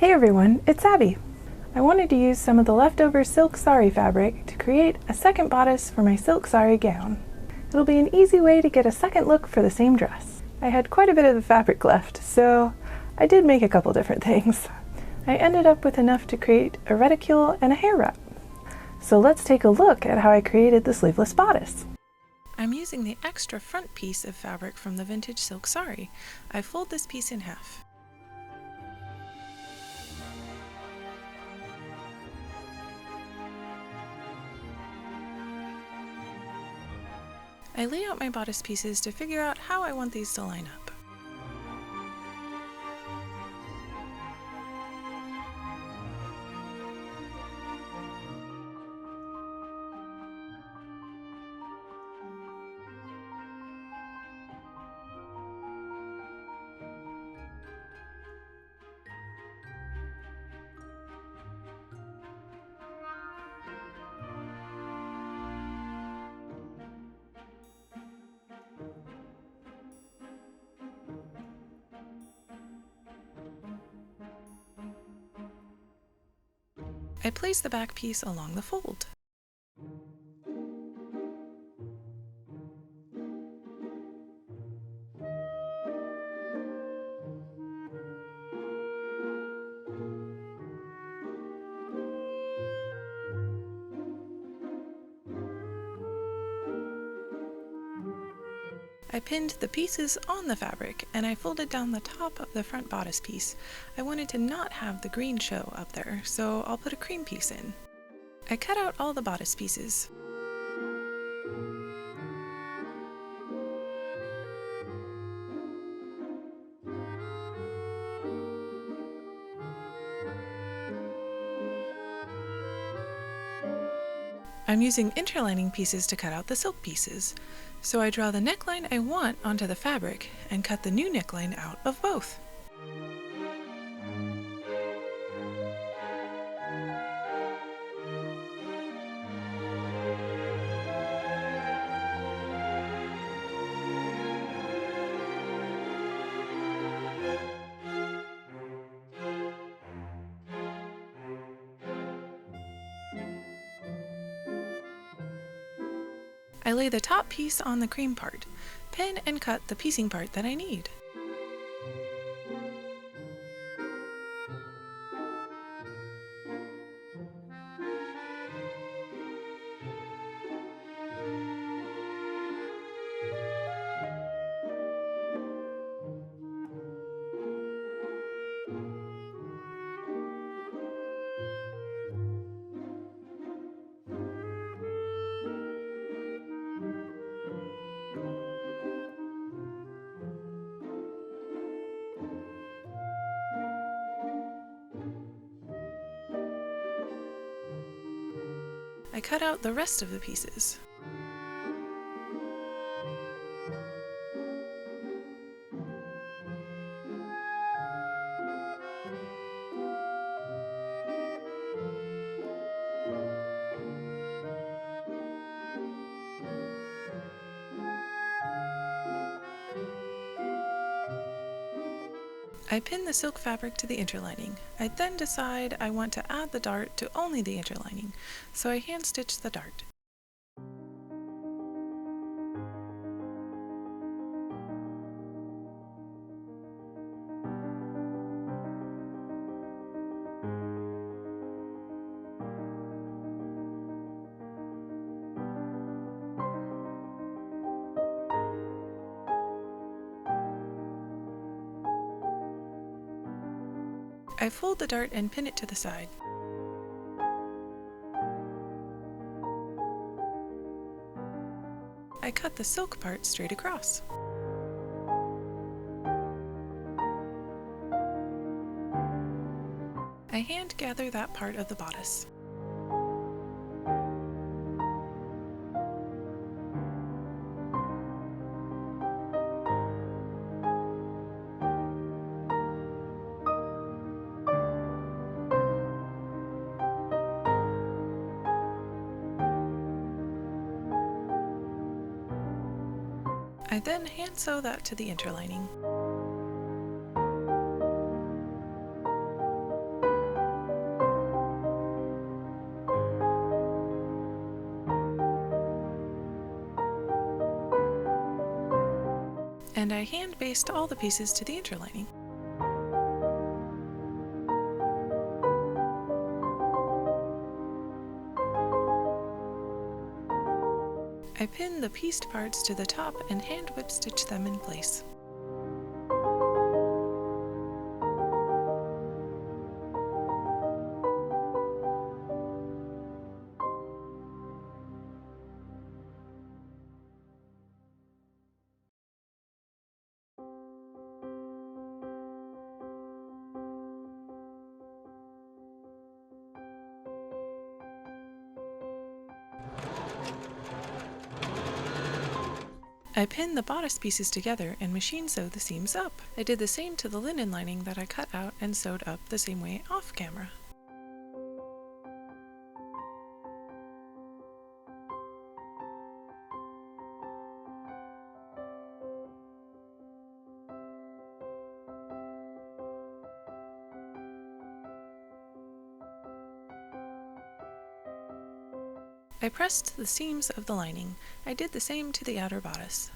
Hey everyone, it's Abby. I wanted to use some of the leftover silk sari fabric to create a second bodice for my silk sari gown. It'll be an easy way to get a second look for the same dress. I had quite a bit of the fabric left, so I did make a couple different things. I ended up with enough to create a reticule and a hair wrap. So let's take a look at how I created the sleeveless bodice. I'm using the extra front piece of fabric from the vintage silk sari. I fold this piece in half. I lay out my bodice pieces to figure out how I want these to line up. I place the back piece along the fold. I pinned the pieces on the fabric and I folded down the top of the front bodice piece. I wanted to not have the green show up there, so I'll put a cream piece in. I cut out all the bodice pieces. I'm using interlining pieces to cut out the silk pieces. So I draw the neckline I want onto the fabric and cut the new neckline out of both. I lay the top piece on the cream part, pin and cut the piecing part that I need. I cut out the rest of the pieces. I pin the silk fabric to the interlining. I then decide I want to add the dart to only the interlining, so I hand stitch the dart. I fold the dart and pin it to the side. I cut the silk part straight across. I hand gather that part of the bodice. I then hand sew that to the interlining. and I hand basted all the pieces to the interlining. I pin the pieced parts to the top and hand whip stitch them in place. I pinned the bodice pieces together and machine sewed the seams up. I did the same to the linen lining that I cut out and sewed up the same way off camera. I pressed the seams of the lining. I did the same to the outer bodice.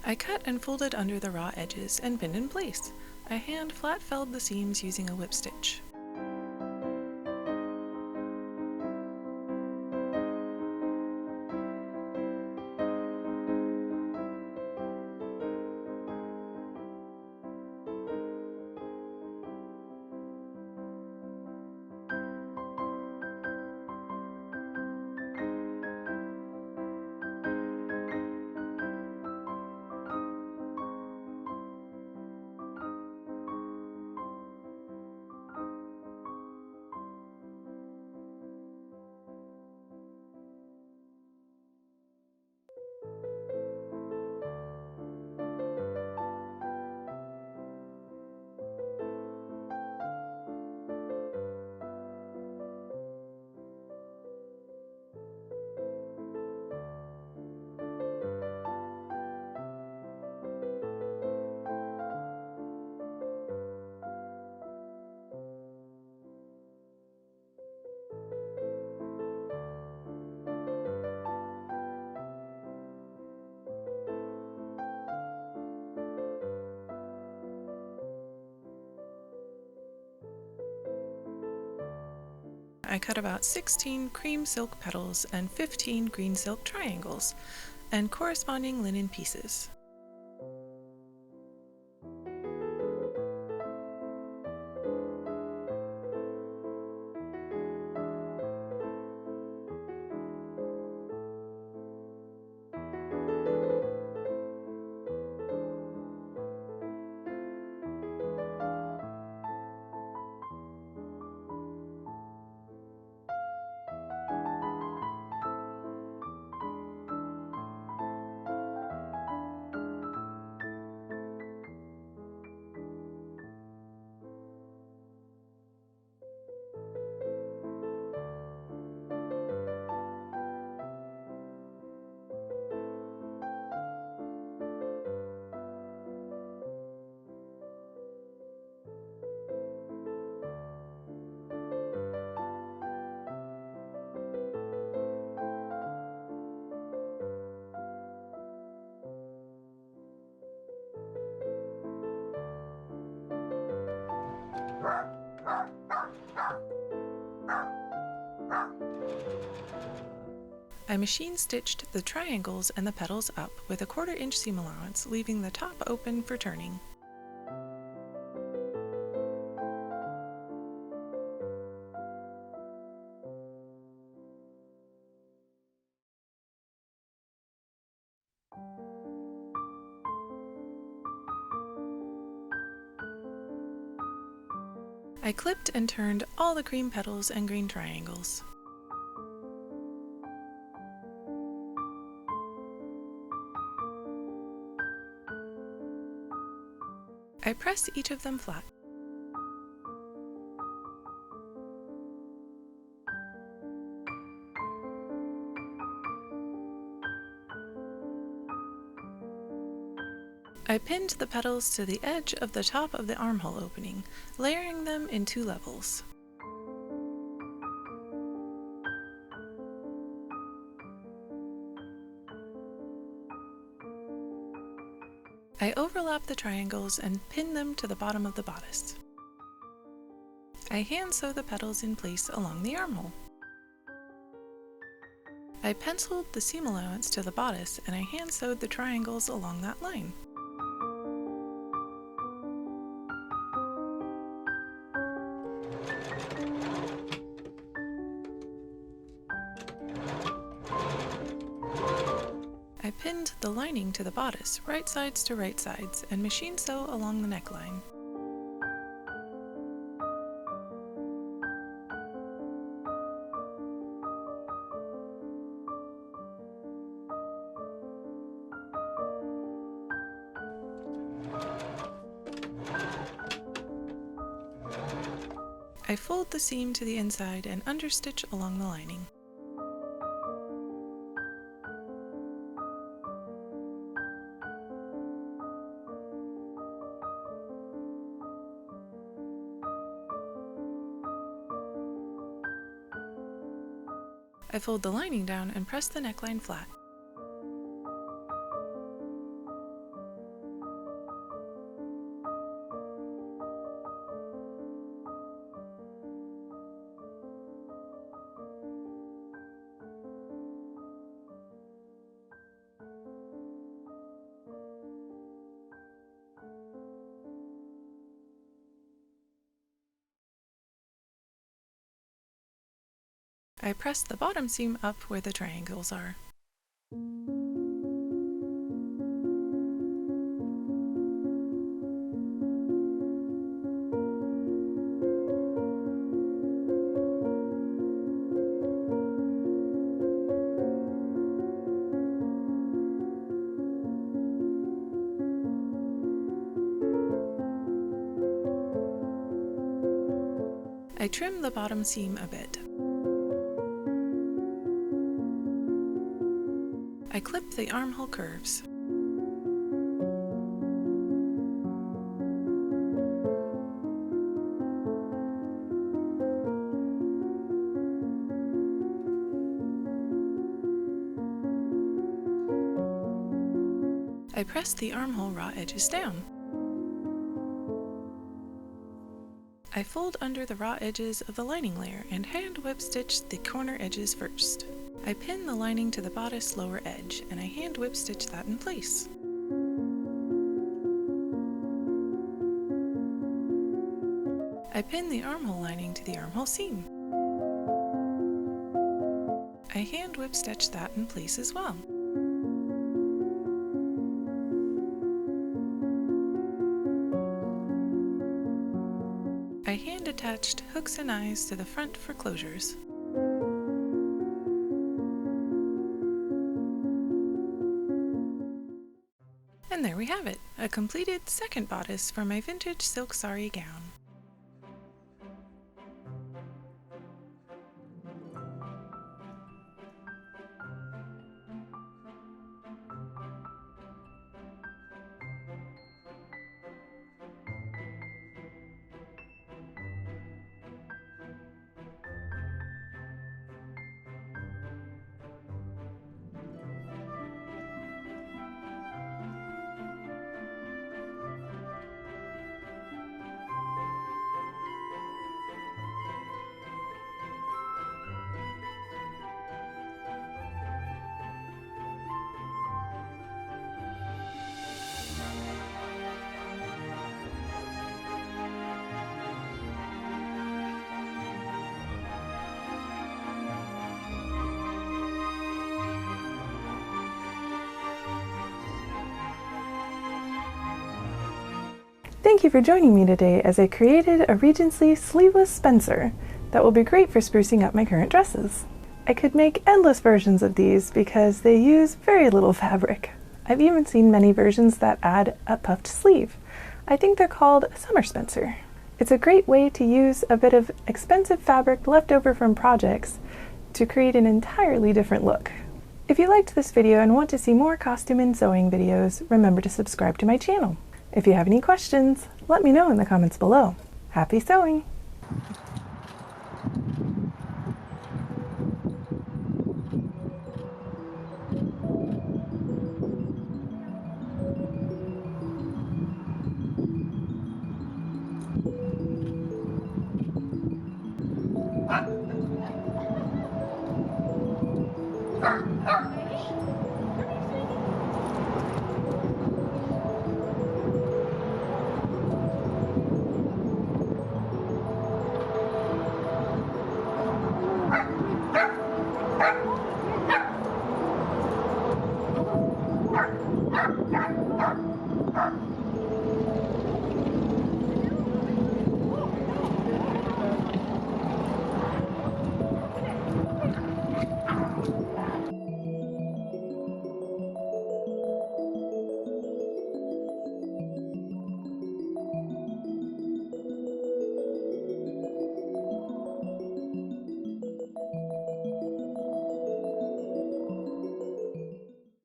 I cut and folded under the raw edges and pinned in place. I hand flat felled the seams using a whip stitch. I cut about 16 cream silk petals and 15 green silk triangles, and corresponding linen pieces. I machine stitched the triangles and the petals up with a 1/4 inch seam allowance, leaving the top open for turning. I clipped and turned all the cream petals and green triangles. I press each of them flat. I pinned the petals to the edge of the top of the armhole opening, layering them in 2 levels. I overlap the triangles and pin them to the bottom of the bodice. I hand sew the petals in place along the armhole. I penciled the seam allowance to the bodice and I hand sewed the triangles along that line. I pinned the lining to the bodice, right sides to right sides, and machine sew along the neckline. I fold the seam to the inside and understitch along the lining. I fold the lining down and press the neckline flat. I press the bottom seam up where the triangles are. I trim the bottom seam a bit. I clip the armhole curves. I press the armhole raw edges down. I fold under the raw edges of the lining layer and hand whip stitch the corner edges first. I pin the lining to the bodice lower edge and I hand whip stitch that in place. I pin the armhole lining to the armhole seam. I hand whip stitch that in place as well. I hand attached hooks and eyes to the front for closures. And there we have it, a completed second bodice for my vintage silk sari gown. Thank you for joining me today as I created a Regency Sleeveless Spencer that will be great for sprucing up my current dresses. I could make endless versions of these because they use very little fabric. I've even seen many versions that add a puffed sleeve. I think they're called a summer spencer. It's a great way to use a bit of expensive fabric left over from projects to create an entirely different look. If you liked this video and want to see more costume and sewing videos, remember to subscribe to my channel. If you have any questions, let me know in the comments below. Happy sewing!